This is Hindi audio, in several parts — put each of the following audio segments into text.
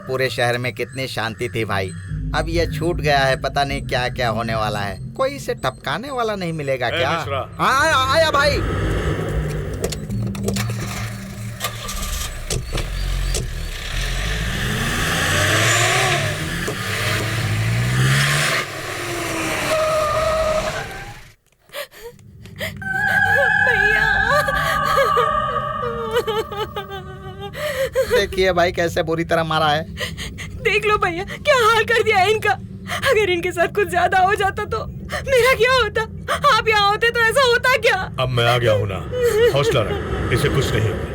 पूरे शहर में कितनी शांति थी भाई। अब ये छूट गया है, पता नहीं क्या क्या होने वाला है। कोई इसे टपकाने वाला नहीं मिलेगा क्या? हाँ आया भाई। देखिए भाई कैसे बुरी तरह मारा है। देख लो भैया क्या हाल कर दिया है इनका। अगर इनके साथ कुछ ज्यादा हो जाता तो मेरा क्या होता? आप यहाँ होते तो ऐसा होता क्या? अब मैं आ गया हूँ ना, हौसला रख, इसे कुछ नहीं होगा।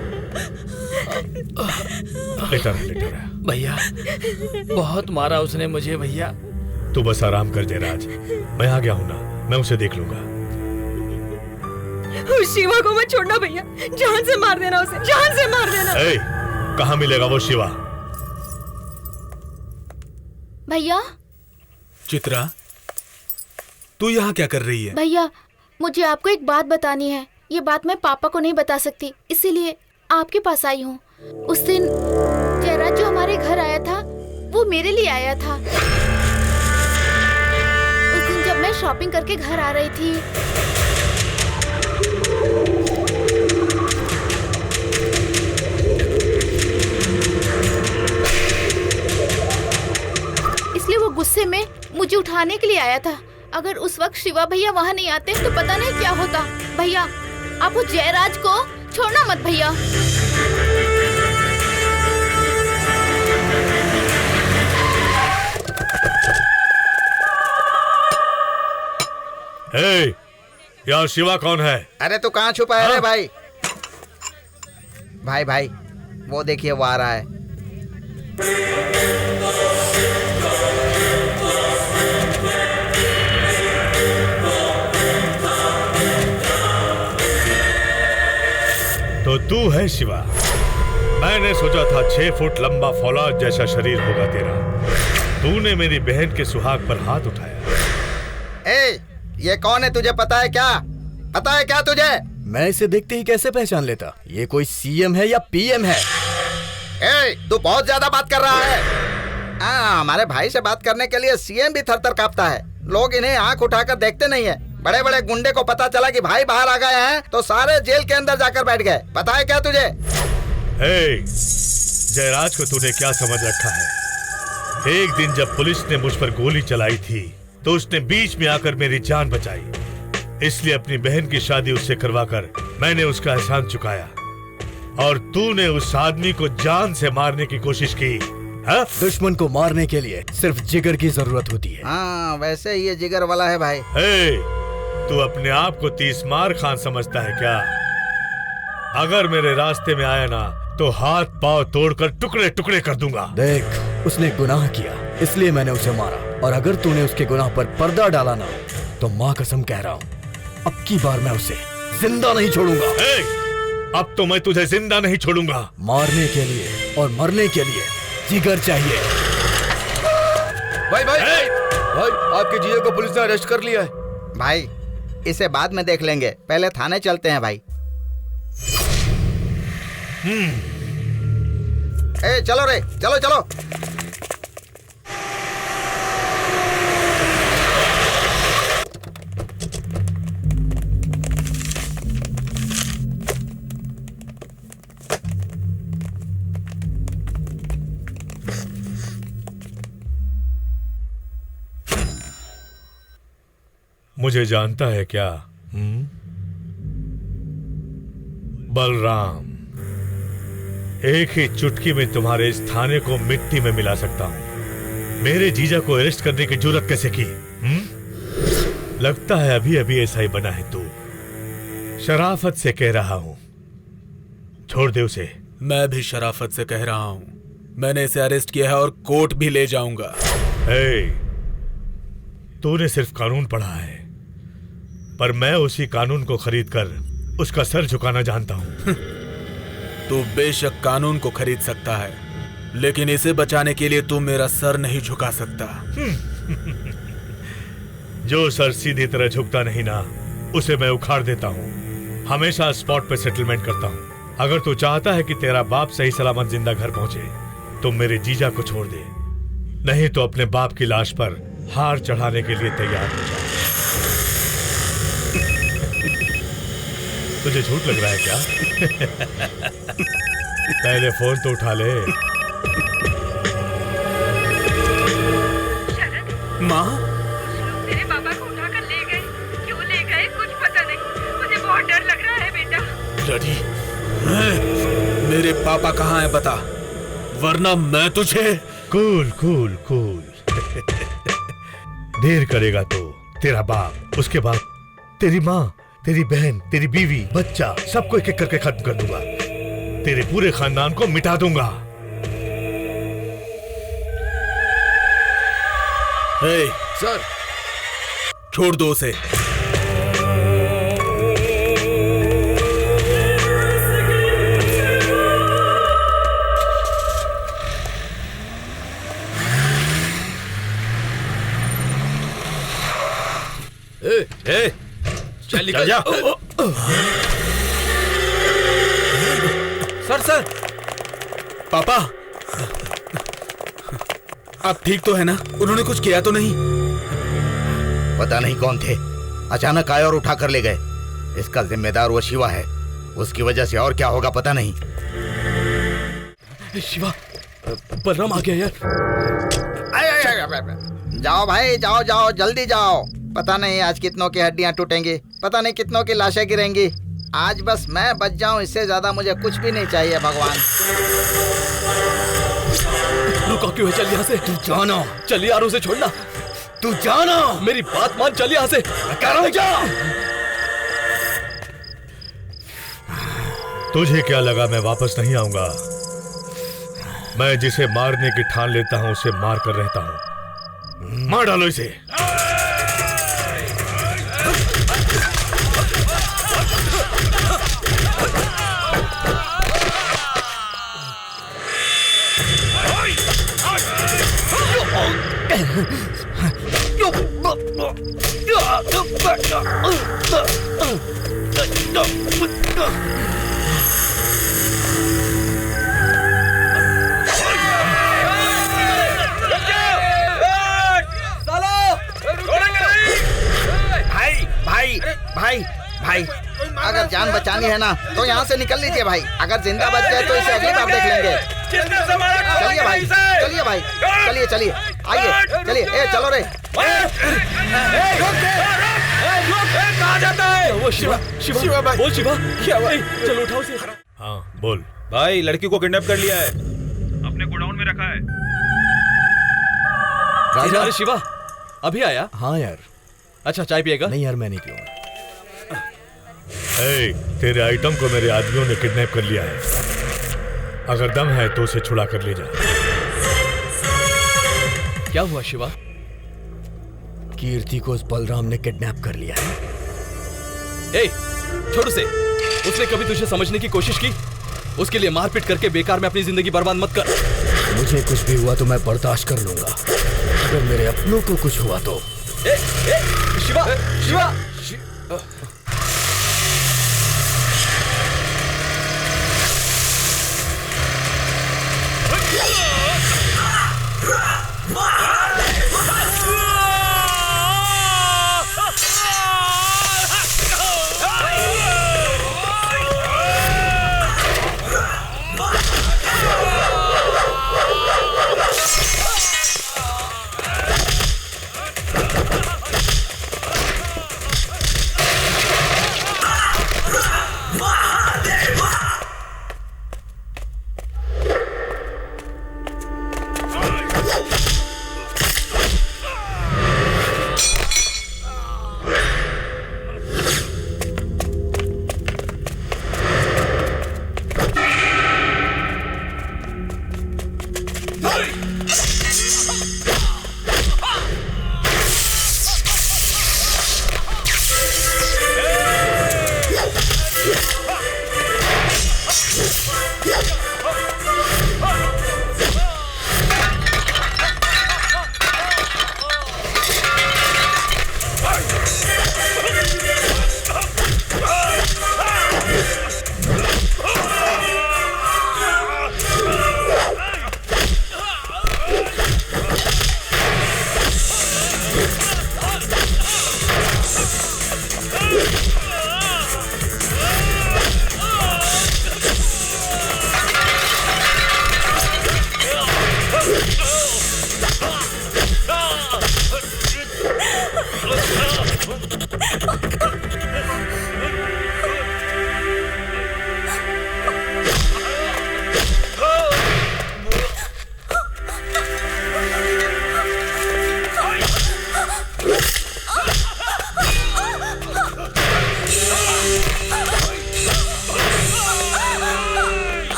लेटा रहा। भैया बहुत मारा उसने मुझे भैया। तू बस आराम कर दे राज, मैं आ गया हूँ ना, मैं उसे देख लूंगा। उस शिवा को मत छोड़ना भैया, जान से मार देना उसे, जान से मार देना। कहाँ मिलेगा वो शिवा? भैया। चित्रा तू यहाँ क्या कर रही है? भैया मुझे आपको एक बात बतानी है। ये बात मैं पापा को नहीं बता सकती, इसीलिए आपके पास आई हूँ। उस दिन जयराज जो हमारे घर आया था वो मेरे लिए आया था। उस दिन जब मैं शॉपिंग करके घर आ रही थी इसलिए वो गुस्से में मुझे उठाने के लिए आया था। अगर उस वक्त शिवा भैया वहाँ नहीं आते तो पता नहीं क्या होता। भैया आप वो जयराज को छोड़ना मत भैया। यार शिवा कौन है? अरे तू कहाँ छुपा है रे भाई? भाई भाई वो देखिए वो आ रहा है। तो तू है शिवा? मैंने सोचा था 6 फुट लंबा फौलाद जैसा शरीर होगा तेरा। तूने मेरी बहन के सुहाग पर हाथ उठाया। ये कौन है तुझे पता है क्या? पता है क्या तुझे? मैं इसे देखते ही कैसे पहचान लेता? ये कोई सीएम है या पीएम है? तू बहुत ज्यादा बात कर रहा है। हमारे भाई से बात करने के लिए सीएम भी थर थर कांपता है। लोग इन्हें आंख उठाकर देखते नहीं है। बड़े बड़े गुंडे को पता चला कि भाई बाहर आ गए हैं तो सारे जेल के अंदर जाकर बैठ गए। पता है क्या तुझे? जयराज को तूने क्या समझ रखा है? एक दिन जब पुलिस ने मुझ पर गोली चलाई थी तो उसने बीच में आकर मेरी जान बचाई। इसलिए अपनी बहन की शादी उससे करवाकर मैंने उसका एहसान चुकाया। और तूने उस आदमी को जान से मारने की कोशिश की। दुश्मन को मारने के लिए सिर्फ जिगर की जरूरत होती है। हाँ वैसे ये जिगर वाला है भाई। तू अपने आप को 30 मार खान समझता है क्या? अगर मेरे रास्ते में आया ना तो हाथ पांव तोड़कर टुकड़े टुकड़े कर दूंगा। देख उसने गुनाह किया इसलिए मैंने उसे मारा। और अगर तूने उसके गुनाह पर पर्दा डाला ना तो माँ कसम कह रहा हूँ अब की बार मैं उसे जिंदा नहीं छोड़ूंगा। अब तो मैं तुझे जिंदा नहीं छोड़ूंगा। मारने के लिए और मरने के लिए जिगर चाहिए। भाई आपके जीजा को पुलिस ने अरेस्ट कर लिया है। भाई इसे बाद में देख लेंगे, पहले थाने चलते हैं भाई। चलो रे चलो चलो। मुझे जानता है क्या? बलराम, एक ही चुटकी में तुम्हारे इस थाने को मिट्टी में मिला सकता हूं। मेरे जीजा को अरेस्ट करने की जुर्रत कैसे की? लगता है अभी अभी ऐसा ही बना है तू। शराफत से कह रहा हूं, छोड़ दे उसे। मैं भी शराफत से कह रहा हूं, मैंने इसे अरेस्ट किया है और कोर्ट भी ले जाऊंगा। तूने सिर्फ कानून पढ़ा है, पर मैं उसी कानून को खरीद कर उसका सर झुकाना जानता हूं। तू बेशक कानून को खरीद सकता है, लेकिन इसे बचाने के लिए तू मेरा सर नहीं झुका सकता। जो सर सीधी तरह झुकता नहीं ना, उसे मैं उखाड़ देता हूं। हमेशा स्पॉट पे सेटलमेंट करता हूं। अगर तू चाहता है कि तेरा बाप सही सलामत जिंदा घर पहुंचे तुम मेरे जीजा को छोड़ दे, नहीं तो अपने बाप की लाश पर हार चढ़ाने के लिए तैयार हो जा। तुझे झूठ लग रहा है क्या? पहले फोन तो उठा ले। माँ, मेरे पापा को उठाकर ले गए। क्यों ले गए कुछ पता नहीं। मुझे बहुत डर लग रहा है बेटा। लड़ी, मेरे पापा कहाँ हैं बता, वरना मैं तुझे। Cool cool cool. देर करेगा तो तेरा बाप, उसके बाद तेरी माँ, तेरी बहन, तेरी बीवी, बच्चा, सबको एक एक करके खत्म कर दूंगा। तेरे पूरे खानदान को मिटा दूंगा। हे सर, छोड़ दो उसे। चल निकल जा। सर पापा, आप ठीक तो है ना? उन्होंने कुछ किया तो नहीं? पता नहीं कौन थे, अचानक आए और उठा कर ले गए। इसका जिम्मेदार वो शिवा है, उसकी वजह से और क्या होगा पता नहीं। शिवा, बलराम आ गया यार। जाओ भाई, जाओ जाओ, जल्दी जाओ। पता नहीं आज कितनों की हड्डियां टूटेंगी, पता नहीं कितनों की लाशें गिरेंगी। आज बस मैं बच जाऊं, इससे ज्यादा मुझे कुछ भी नहीं चाहिए भगवान। रुका क्यों है? चल यहाँ से। तू जाना। चल यार, उसे छोड़ना। तू जाना, मेरी बात मान, चल यहाँ से। कह रहा हूँ जा। तुझे क्या लगा मैं वापस नहीं आऊंगा? मैं जिसे मारने की ठान लेता हूं उसे मार कर रहता हूं। मार डालो इसे। भाई भाई, अगर जान बचानी है ना तो यहाँ से निकल लीजिए भाई। अगर जिंदा बच गए तो इसे अगली बार देख लेंगे। चलिए भाई, चलिए भाई, चलिए चलिए, आइए, चलिए। ए चलो रे। कहाँ जाता है? वो शिवा, शिवा भाई, बोल शिवा, क्या हुआ? चलो उठाओ उसे। हाँ बोल। भाई, लड़की को किडनैप कर लिया है, अपने गोडाउन में रखा है। राजा, अरे शिवा अभी आया? हाँ यार। अच्छा, चाय पिएगा? नहीं यार, मैं नहीं पीऊंगा। ए, तेरे आइटम को मेरे आदमियों ने किडनैप कर लिया है। अगर दम है तो उसे छुड़ा कर ले जा। क्या हुआ शिवा? कीर्ति को उस बलराम ने किडनैप कर लिया है। ए, छोड़ उसे। उसने कभी तुझे समझने की कोशिश की? उसके लिए मारपीट करके बेकार में अपनी जिंदगी बर्बाद मत कर। मुझे कुछ भी हुआ तो मैं बर्दाश्त कर लूंगा, अगर मेरे अपनों को कुछ हुआ तो। शिवा, शिवा,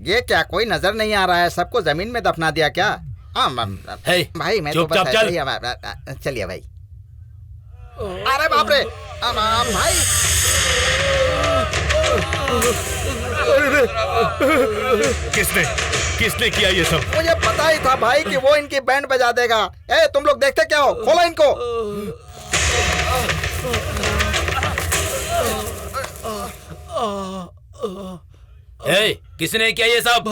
ये क्या कोई नजर नहीं आ रहा है? सबको जमीन में दफना दिया क्या? हाँ हे, भाई मैं तो चुपचाप बस चल। ऐसे ही चलिए भाई। अरे बाप रे भाई, किसने किया ये सब? मुझे पता ही था भाई कि वो इनकी बैंड बजा देगा। ए तुम लोग देखते क्या हो? खोलो इनको। किसने किया ये सब?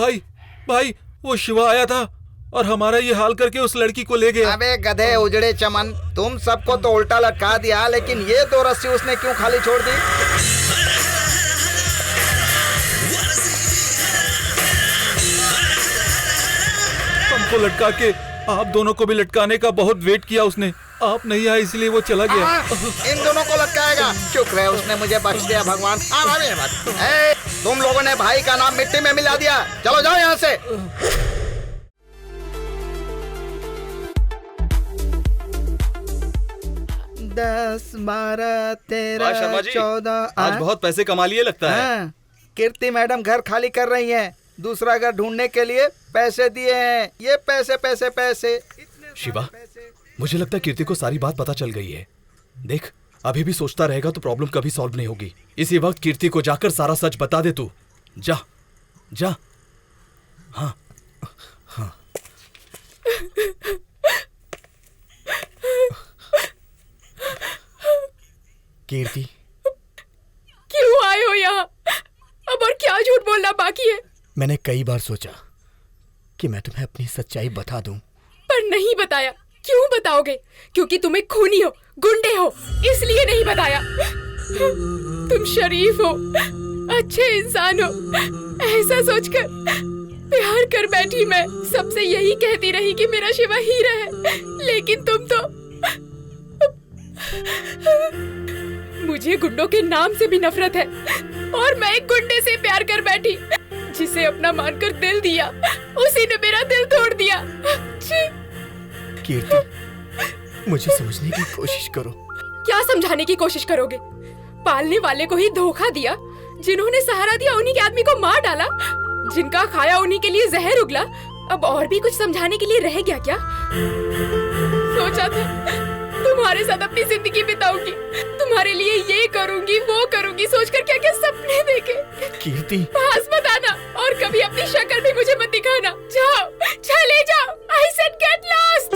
भाई वो शिवा आया था और हमारा ये हाल करके उस लड़की को ले गया। अबे गधे उजड़े चमन, तुम सबको तो उल्टा लटका दिया, लेकिन ये 2 रस्सी उसने क्यों खाली छोड़ दी? हमको लटका के आप दोनों को भी लटकाने का बहुत वेट किया उसने। आप नहीं आए इसलिए वो चला गया। इन दोनों को लटकाएगा? शुक्र है उसने मुझे बख्श दिया भगवान। तुम लोगों ने भाई का नाम मिट्टी में मिला दिया। चलो जाओ यहाँ से। 10, 12, 13, शर्मा जी, 14। आज बहुत पैसे कमा लिए लगता है। हाँ, कीर्ति मैडम घर खाली कर रही हैं। दूसरा घर ढूंढने के लिए पैसे दिए हैं। ये पैसे पैसे पैसे। शिवा, मुझे लगता है कीर्ति को सारी बात पता चल गई है। देख, अभी भी सोचता रहेगा तो प्रॉब्लम कभी सॉल्व नहीं होगी। इसी वक्त कीर्ति को जाकर सारा सच बता दे तू। जा जा। हाँ हाँ। कीर्ति, क्यों आए हो यहाँ? अब और क्या झूठ बोलना बाकी है? मैंने कई बार सोचा कि मैं तुम्हें अपनी सच्चाई बता दूं, पर नहीं बताया। क्यों बताओगे? क्योंकि तुम एक खूनी हो, गुंडे हो, इसलिए नहीं बताया। तुम शरीफ हो, अच्छे इंसान हो, ऐसा सोचकर प्यार कर बैठी मैं। सबसे यही कहती रही कि मेरा शिवा हीरा है, लेकिन तुम तो मुझे गुंडों के नाम से भी नफरत है, और मैं एक गुंडे से प्यार कर बैठी जिसे अपना मानकर दिल दिया, उसी ने मेरा दिल तोड़ दिया। कीर्ति, मुझे समझने की कोशिश करो। क्या समझाने की कोशिश करोगे? पालने वाले को ही धोखा दिया, जिन्होंने सहारा दिया उन्हीं के आदमी को मार डाला, जिनका खाया उन्हीं के लिए जहर उगला। अब और भी कुछ समझाने के लिए रह गया क्या? सोचा था तुम्हारे साथ अपनी जिंदगी बिताऊंगी, तुम्हारे लिए ये करूंगी वो करूंगी, सोचकर क्या क्या सपने देखे। कीर्ति, पास मत आना और कभी अपनी शक्ल भी मुझे मत दिखाना। जाओ, चले जाओ। I said get lost.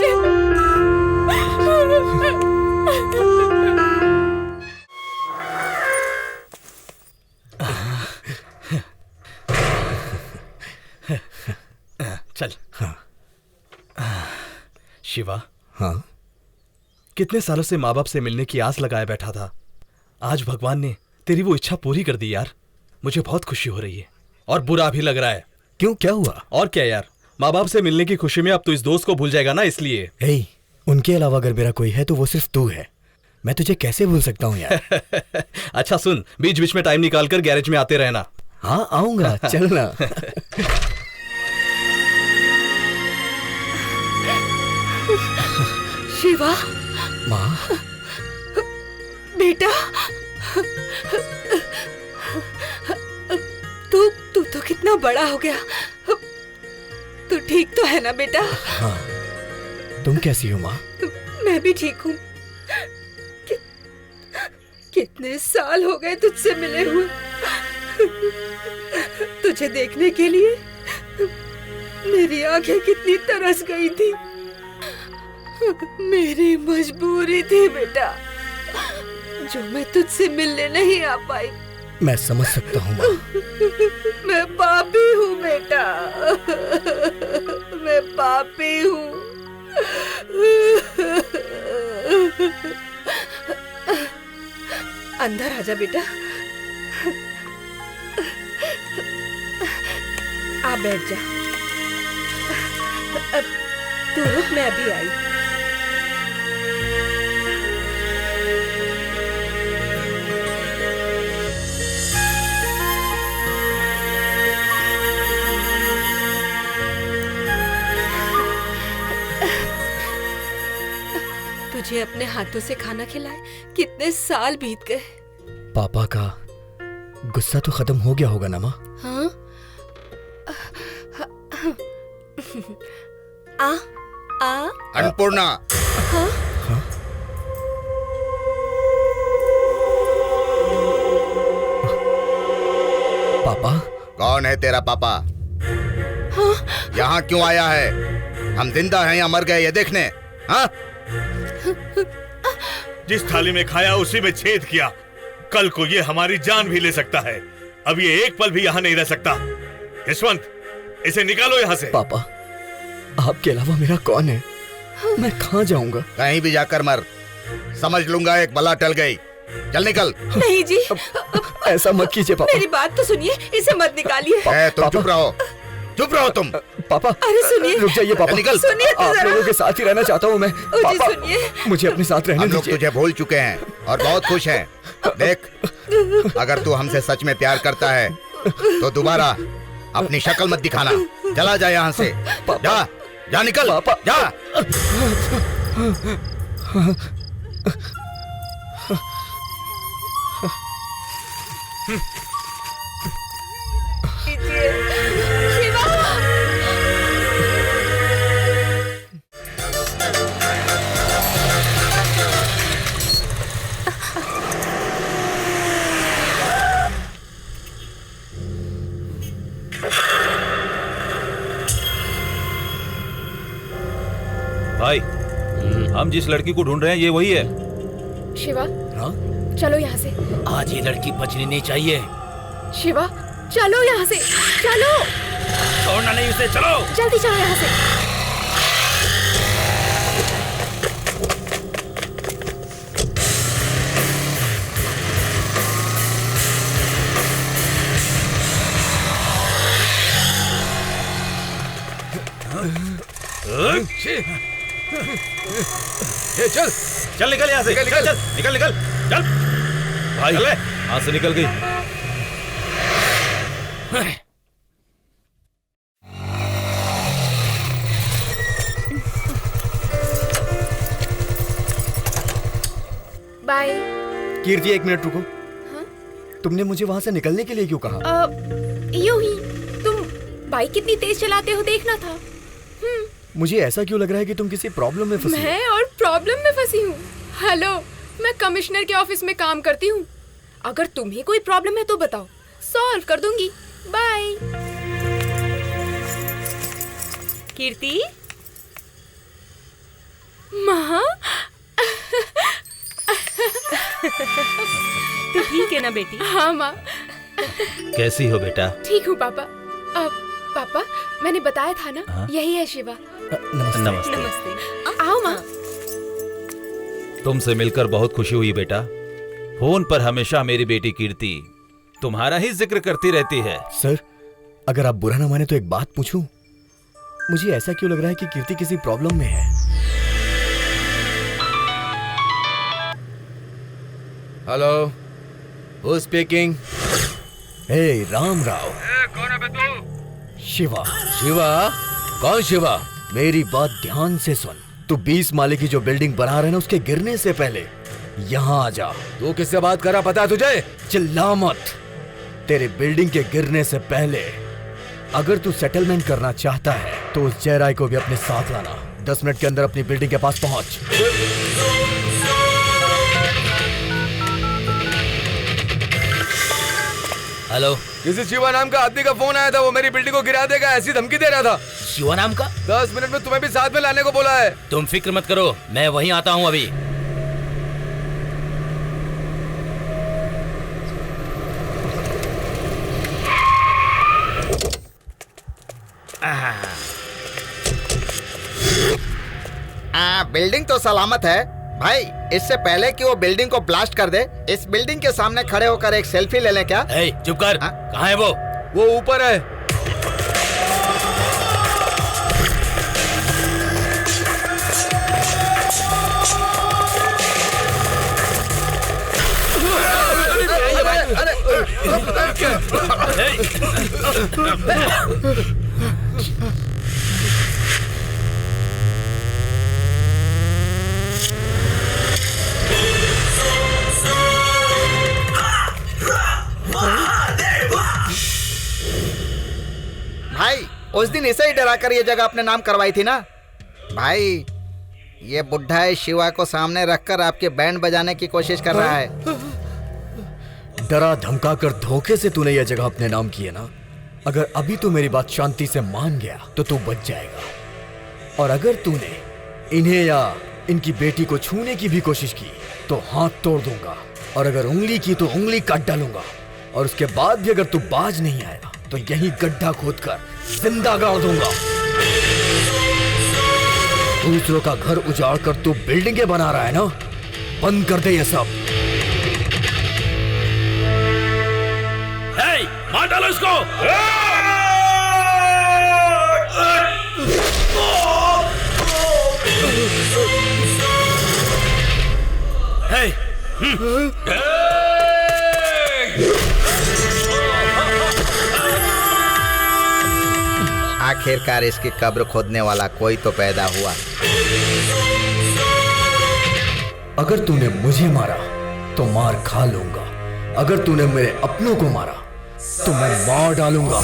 चल। शिवा, हाँ, कितने सालों से माँ बाप से मिलने की आस लगाए बैठा था। आज भगवान ने तेरी वो इच्छा पूरी कर दी यार। मुझे बहुत खुशी हो रही है और बुरा भी लग रहा है। क्यों, क्या हुआ? और क्या यार, माँ बाप से मिलने की खुशी में अब तो इस दोस्त को भूल जाएगा ना, इसलिए। हे, उनके अलावा अगर मेरा कोई है तो वो सिर्फ तू है। मैं तुझे कैसे भूल सकता हूँ यार। अच्छा सुन, बीच बीच में टाइम निकाल कर गैरेज में आते रहना। हाँ आऊंगा, चलना। शिवा, माँ, बेटा, तू तो कितना बड़ा हो गया। तू ठीक तो है ना बेटा? हाँ, तुम कैसी हो माँ? मैं भी ठीक हूँ। कितने साल हो गए तुझसे मिले हुए। तुझे देखने के लिए मेरी आंखें कितनी तरस गई थी। मेरी मजबूरी थी बेटा, जो मैं तुझसे मिलने नहीं आ पाई। मैं समझ सकता हूँ माँ। मैं पापी हूँ बेटा, मैं पापी हूँ। अंदर आजा बेटा। आ बैठ जा। तू रुक, मैं अभी आई। तुझे अपने हाथों से खाना खिलाए कितने साल बीत गए। पापा का गुस्सा तो खत्म हो गया होगा ना माँ? हाँ? आ अन्नपूर्णा, पापा, कौन है तेरा पापा? यहाँ क्यों आया है? हम जिंदा हैं या मर गए ये देखने? हाँ? जिस थाली में खाया उसी में छेद किया। कल को ये हमारी जान भी ले सकता है। अब ये एक पल भी यहाँ नहीं रह सकता। यशवंत, इसे निकालो यहाँ से। पापा, आपके अलावा मेरा कौन है? मैं कहाँ जाऊंगा? कहीं भी जाकर मर, समझ लूंगा एक बला टल गई। चल निकल। नहीं जी, ऐसा मत कीजिए पापा। मेरी बात तो सुनिए, इसे मत निकालिए। तुम चुप रहो, चुप रहो तुम। पापा, अरे सुनिए, रुक जाइए पापा। निकल। सुनिए तो आप जरा। लोगों के साथ ही रहना चाहता हूँ मैं। जी पापा, सुनिए। मुझे अपने साथ रहने हम लोग दीजिए। तुझे भूल चुके हैं और बहुत खुश हैं। देख, अगर तू हमसे सच में प्यार करता है तो दोबारा अपनी शक्ल मत दिखाना। चला जा यहाँ से। जा, जा निकल। पापा। जा। शिवा, भाई, हम जिस लड़की को ढूंढ रहे हैं ये वही है। शिवा, हाँ? चलो यहाँ से। आज ये लड़की बचनी नहीं चाहिए। शिवा, चलो यहाँ से, चलो। छोड़ना नहीं उसे, चलो। जल्दी चलो यहाँ से। चल चल निकल यहाँ से। निकल, चल, चल, निकल निकल चल। भाई, चल, यहाँ से निकल गई। बाय। कीर्ति, एक मिनट रुको। तुमने मुझे वहाँ से निकलने के लिए क्यों कहा? यूं ही। तुम बाइक कितनी तेज चलाते हो देखना था। मुझे ऐसा क्यों लग रहा है कि तुम किसी प्रॉब्लम में फंसी हो? मैं और प्रॉब्लम में फंसी हूँ? हेलो, मैं कमिश्नर के ऑफिस में काम करती हूँ। अगर तुम्हें कोई प्रॉब्लम है तो बताओ, सॉल्व कर दूंगी। बाय। कीर्ति, माँ, तू ठीक है ना बेटी? हाँ माँ, कैसी हो बेटा? ठीक हूँ पापा। पापा, मैंने बताया था ना, हाँ? यही है शिवा। नमस्ते। नमस्ते। नमस्ते। आओ माँ। तुमसे मिलकर बहुत खुशी हुई बेटा। फोन पर हमेशा मेरी बेटी कीर्ति तुम्हारा ही जिक्र करती रहती है। सर, अगर आप बुरा ना माने तो एक बात पूछूं? मुझे ऐसा क्यों लग रहा है कि कीर्ति किसी प्रॉब्लम में है? Hello, who speaking? Hey Ram Rao. कौन है बे तू? शिवा। शिवा? कौन शिवा? मेरी बात ध्यान से सुन। तू 20 माले की जो बिल्डिंग बना रहे ना, उसके गिरने से पहले यहाँ आ जा। तू किससे बात कर रहा पता है तुझे? चिल्ला मत। तेरे बिल्डिंग के गिरने से पहले अगर तू सेटलमेंट करना चाहता है तो उस जयराय को भी अपने साथ लाना। 10 मिनट के अंदर अपनी बिल्डिंग के पास पहुंच। हेलो, किसी शिवा नाम का आदमी का फोन आया था, वो मेरी बिल्डिंग को गिरा देगा ऐसी धमकी दे रहा था। शिवा नाम का? 10 मिनट में तुम्हें भी साथ में लाने को बोला है। तुम फिक्र मत करो, मैं वहीं आता हूँ अभी। बिल्डिंग तो सलामत है भाई। इससे पहले कि वो बिल्डिंग को ब्लास्ट कर दे, इस बिल्डिंग के सामने खड़े होकर एक सेल्फी ले लें क्या? चुप कर। कहाँ है वो? वो ऊपर है। भाई उस दिन इसे ही डरा कर ये जगह अपने नाम करवाई थी ना। भाई ये बुढ़ा है शिवा को सामने रखकर आपके बैंड बजाने की कोशिश कर रहा है। डरा धमका कर धोखे से तूने यह जगह अपने नाम की है ना। अगर अभी तू मेरी बात शांति से मान गया तो तू बच जाएगा, और अगर तूने इन्हें या इनकी बेटी को छूने की भी कोशिश की तो हाथ तोड़ दूंगा, और अगर उंगली की तो उंगली काट डालूंगा, और उसके बाद भी अगर तू बाज नहीं आएगा तो यही गड्ढा खोदकर जिंदा गाड़ दूंगा। दूसरों का घर उजाड़ कर तू बिल्डिंगें बना रहा है ना, बंद कर दे ये सब। मार डालो इसको। आखिरकार इसकी कब्र खोदने वाला कोई तो पैदा हुआ। अगर तूने मुझे मारा तो मार खा लूंगा, अगर तूने मेरे अपनों को मारा तो मैं मार डालूंगा।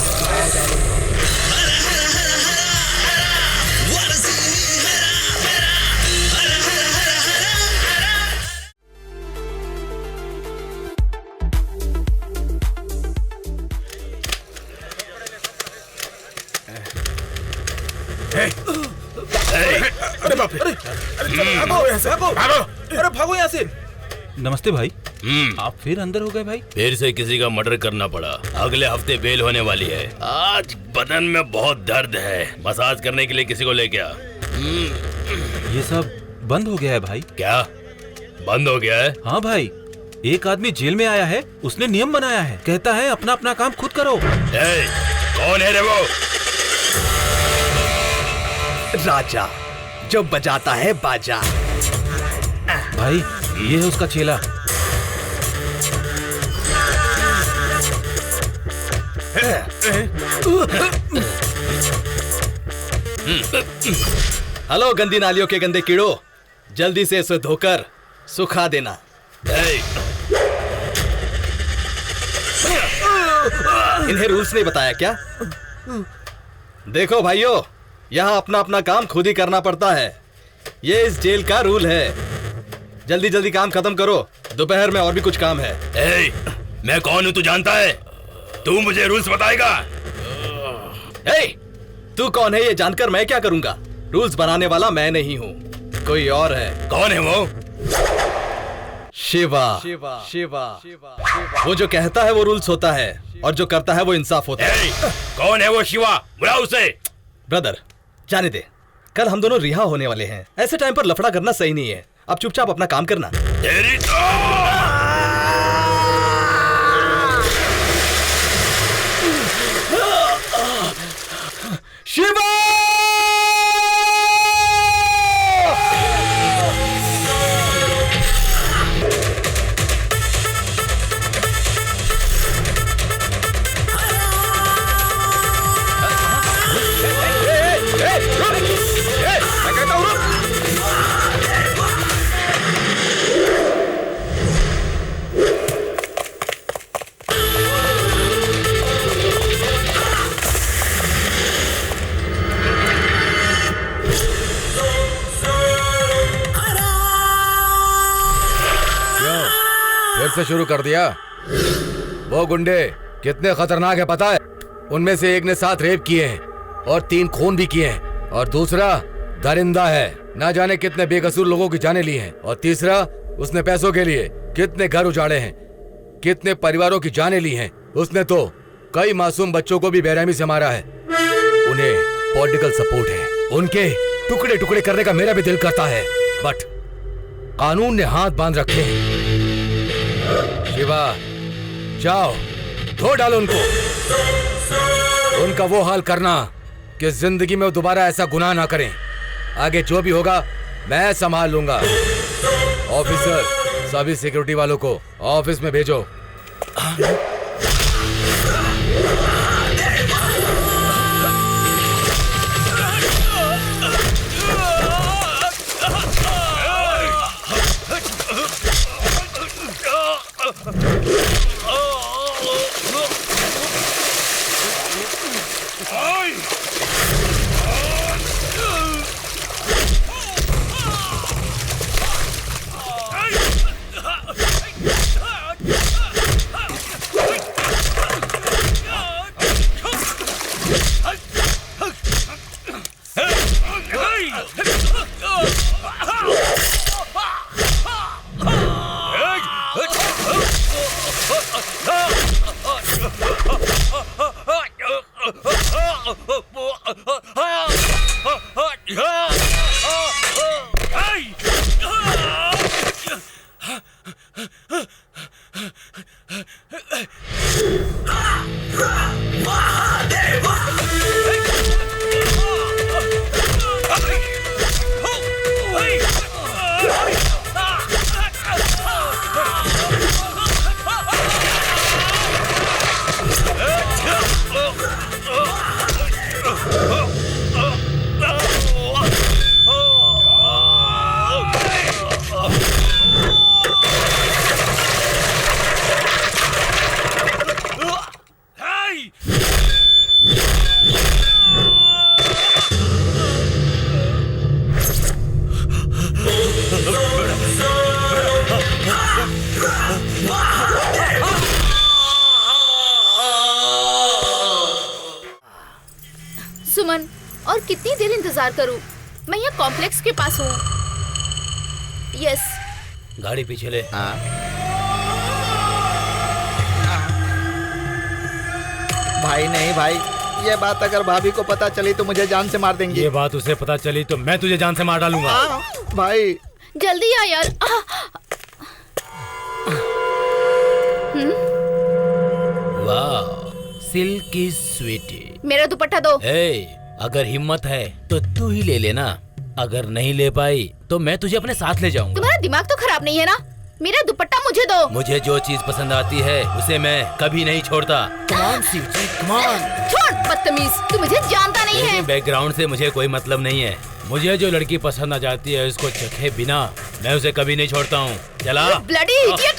अरे बाप रे! अरे भागो यहाँ से! अरे भागो यहाँ से! नमस्ते भाई। आप फिर अंदर हो गए भाई? फिर से किसी का मर्डर करना पड़ा। अगले हफ्ते बेल होने वाली है। आज बदन में बहुत दर्द है, मसाज करने के लिए किसी को लेके आ। ये सब बंद हो गया है भाई। क्या बंद हो गया है? हाँ भाई, एक आदमी जेल में आया है, उसने नियम बनाया है, कहता है अपना अपना काम खुद करो। कौन है रे वो? राजा जो बजाता है बाजा। भाई ये है उसका चेला। हेलो गंदी नालियों के गंदे कीड़ो, जल्दी से इसे धोकर सुखा देना। इन्हें रूल्स नहीं बताया क्या? देखो भाइयों, यहाँ अपना अपना काम खुद ही करना पड़ता है, ये इस जेल का रूल है। जल्दी जल्दी काम खत्म करो, दोपहर में और भी कुछ काम है। मैं कौन हूँ तू जानता है? तू मुझे रूल्स बताएगा? तू कौन है ये जानकर मैं क्या करूंगा? रूल्स बनाने वाला मैं नहीं हूँ, कोई और है। कौन है वो? शिवा। शिवा शिवा वो जो कहता है वो रूल्स होता है, और जो करता है वो इंसाफ होता है। कौन है वो शिवा? बुलाओ उसे। ब्रदर जाने दे, कल हम दोनों रिहा होने वाले हैं, ऐसे टाइम पर लफड़ा करना सही नहीं है। अब चुपचाप अपना काम करना। तेरी शिवा! फिर से शुरू कर दिया। वो गुंडे कितने खतरनाक है पता है? उनमें से एक ने 7 रेप किए हैं और 3 खून भी किए हैं, और दूसरा दरिंदा है, ना जाने कितने बेकसूर लोगों की जानें ली हैं, और तीसरा उसने पैसों के लिए कितने घर उजाड़े हैं, कितने परिवारों की जानें ली हैं। उसने तो कई मासूम बच्चों को भी बेरहमी से मारा है। उन्हें पॉलिटिकल सपोर्ट है, उनके टुकड़े टुकड़े करने का मेरा भी दिल करता है, बट कानून ने हाथ बांध रखे हैं। शिवा, जाओ धो डालो उनको। उनका वो हाल करना कि जिंदगी में वो दोबारा ऐसा गुनाह ना करें। आगे जो भी होगा मैं संभाल लूंगा। ऑफिसर, सभी सिक्योरिटी वालों को ऑफिस में भेजो। सुमन, और कितनी देर इंतजार करूं? मैं यहाँ कॉम्प्लेक्स के पास हूँ। यस। गाड़ी पीछे ले। भाई नहीं भाई, ये बात अगर भाभी को पता चली तो मुझे जान से मार देंगी। ये बात उसे पता चली तो मैं तुझे जान से मार डालूंगा। भाई जल्दी आ यार। वाह, सिल्की स्वीटी। मेरा दुपट्टा दो। अगर हिम्मत है तो तू ही ले लेना, अगर नहीं ले पाई तो मैं तुझे अपने साथ ले जाऊंगा। तुम्हारा दिमाग तो खराब नहीं है ना? मेरा दुपट्टा मुझे दो। मुझे जो चीज पसंद आती है उसे मैं कभी नहीं छोड़ता। कमान शिवजी, कमान। छोड़ बदतमीज, तू मुझे जानता नहीं है। बैकग्राउंड से मुझे कोई मतलब नहीं है। मुझे जो लड़की पसंद आ जाती है उसको चखे बिना मैं उसे कभी नहीं छोड़ता हूँ। चला। Bloody idiot.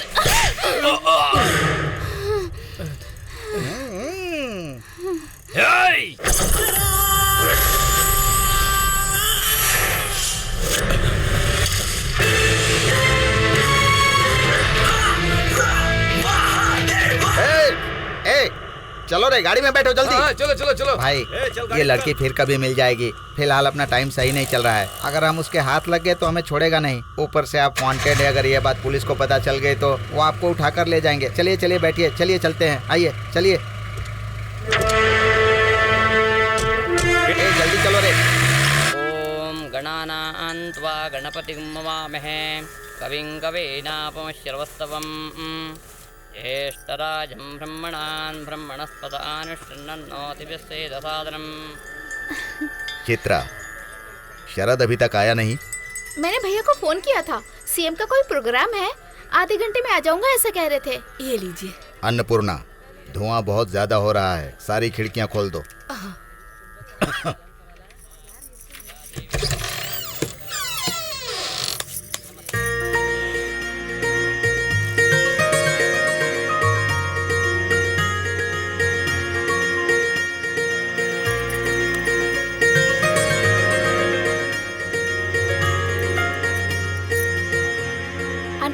चलो रे, गाड़ी में बैठो जल्दी। चलो चलो चलो भाई, ये लड़की फिर कभी मिल जाएगी। फिलहाल अपना टाइम सही नहीं चल रहा है। अगर हम उसके हाथ लग गए तो हमें छोड़ेगा नहीं। ऊपर से आप वांटेड है। अगर ये बात पुलिस को पता चल गई तो वो आपको उठाकर ले जाएंगे। चलिए चलिए बैठिए, चलिए चलते हैं। आइए चलिए, जल्दी चलो रे। ओम गणानां त्वा गणपतिं मवामहे कविं कवीनापमश्रवस्तवम् ज्येष्ठराजं ब्रह्मणान् ब्रह्मणस्पदान् शृण्वन्नोतिभिस्सेदसादनम्। चित्रा, शरद अभी तक आया नहीं? मैंने भैया को फोन किया था, सीएम का कोई प्रोग्राम है, आधे घंटे में आ जाऊंगा ऐसा कह रहे थे। ये लीजिए। अन्नपूर्णा, धुआं बहुत ज्यादा हो रहा है, सारी खिड़कियां खोल दो।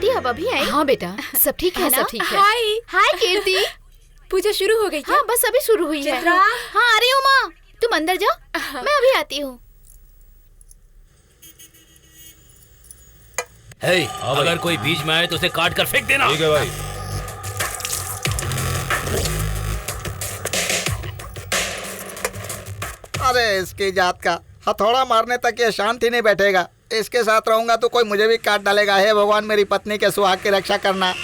आंटी आप अभी आई? हाँ बेटा, सब ठीक है हाँ, ना? सब ठीक है। हाय हाय कीर्ति। पूजा शुरू हो गई क्या? हाँ बस अभी शुरू हुई है। चित्रा? हाँ आ रही हूँ माँ, तुम अंदर जाओ, मैं अभी आती हूँ। हे, अगर कोई बीच में आए तो उसे काट कर फेंक देना। ठीक है भाई। अरे इसकी जात का हथौड़ा मारने तक ये शांति नहीं बैठेगा। इसके साथ रहूंगा तो कोई मुझे भी काट डालेगा। हे भगवान, मेरी पत्नी के सुहाग की रक्षा करना।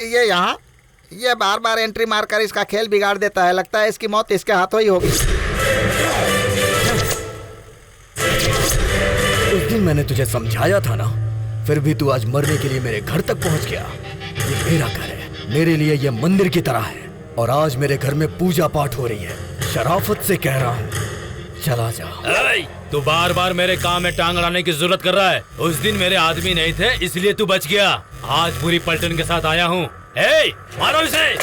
ये यहाँ ये बार बार एंट्री मारकर इसका खेल बिगाड़ देता है। लगता है इसकी मौत इसके हाथों ही होगी। उस दिन मैंने तुझे समझाया था ना, फिर भी तू आज मरने के लिए मेरे घर तक पहुंच गया। ये मेरा घर है, मेरे लिए ये मंदिर की तरह है, और आज मेरे घर में पूजा पाठ हो रही है। शराफत से कह रहा हूँ, चला जा। तू बार बार मेरे काम में टांग अड़ाने की जरूरत कर रहा है। उस दिन मेरे आदमी नहीं थे इसलिए तू बच गया। आज पूरी पलटन के साथ आया हूँ। मारो इसे।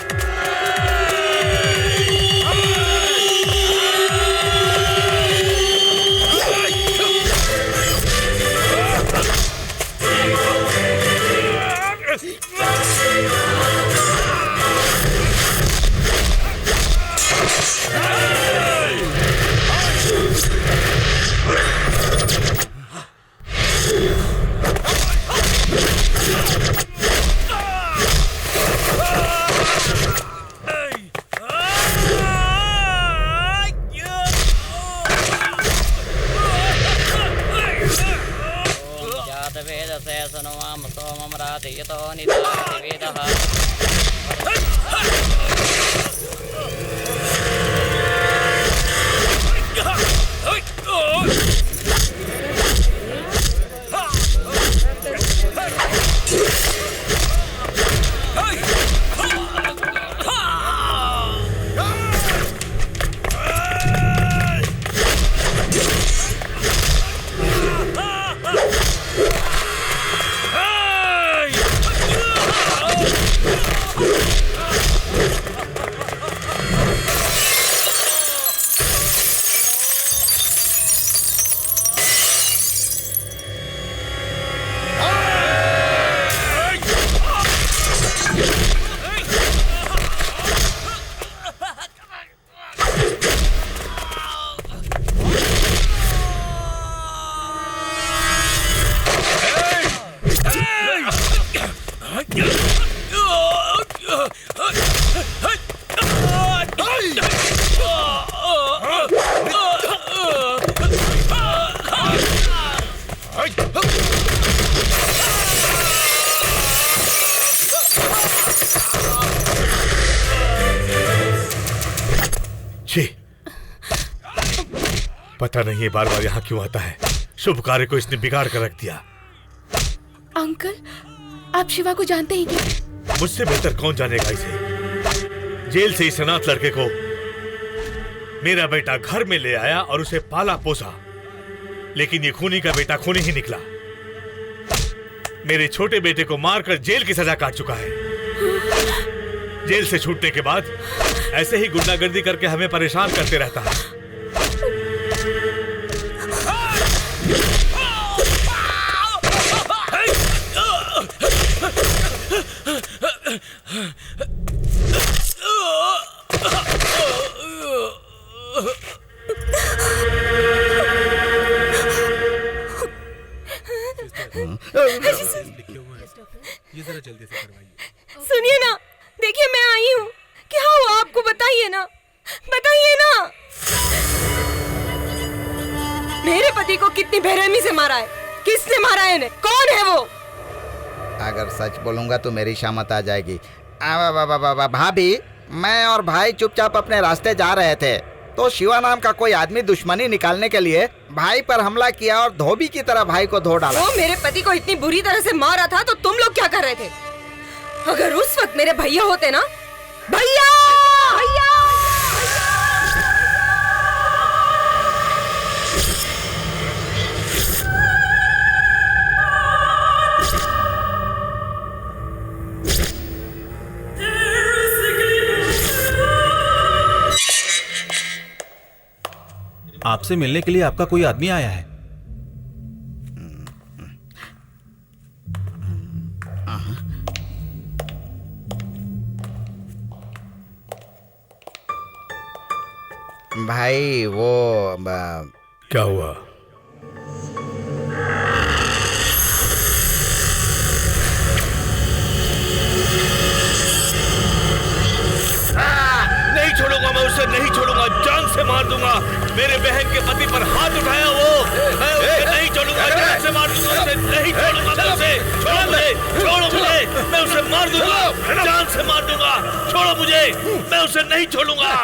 पता नहीं ये बार बार यहाँ क्यों आता है। शुभ कार्य को इसने बिगाड़ कर रख दिया। अंकल, आप शिवा को जानते हैं क्या? मुझसे बेहतर कौन जानेगा इसे। जेल से इस अनाथ लड़के को मेरा बेटा घर में ले आया और उसे पाला पोसा, लेकिन ये खूनी का बेटा खूनी ही निकला। मेरे छोटे बेटे को मारकर जेल की सजा काट चुका है। जेल से छूटने के बाद ऐसे ही गुंडागर्दी करके हमें परेशान करते रहता है। सुनिए ना, देखिए मैं आई हूँ। क्या हुआ आपको? बताइए ना, बताइए ना। मेरे पति को कितनी बेरहमी से मारा है? किसने मारा है इन्हें? कौन है वो? अगर सच बोलूंगा तो मेरी शामत आ जाएगी। भाभी, मैं और भाई चुपचाप अपने रास्ते जा रहे थे तो शिवा नाम का कोई आदमी दुश्मनी निकालने के लिए भाई पर हमला किया और धोबी की तरह भाई को धो डाला। वो मेरे पति को इतनी बुरी तरह से मारा था तो तुम लोग क्या कर रहे थे? अगर उस वक्त मेरे भैया होते ना, भैया भैया आपसे मिलने के लिए आपका कोई आदमी आया है। भाई वो क्या हुआ? नहीं छोड़ूंगा मैं उसे, नहीं छोड़ूंगा, जान से मार दूंगा। मेरे बहन के पति पर हाथ उठाया वो, मैं उसे नहीं छोड़ूंगा, जान से मार दूंगा उसे, नहीं छोड़ूंगा मैं उसे। छोड़ो मुझे, छोड़ो मुझे, मैं उसे मार दूंगा, जान से मार दूंगा। छोड़ो मुझे, मैं उसे नहीं छोड़ूंगा।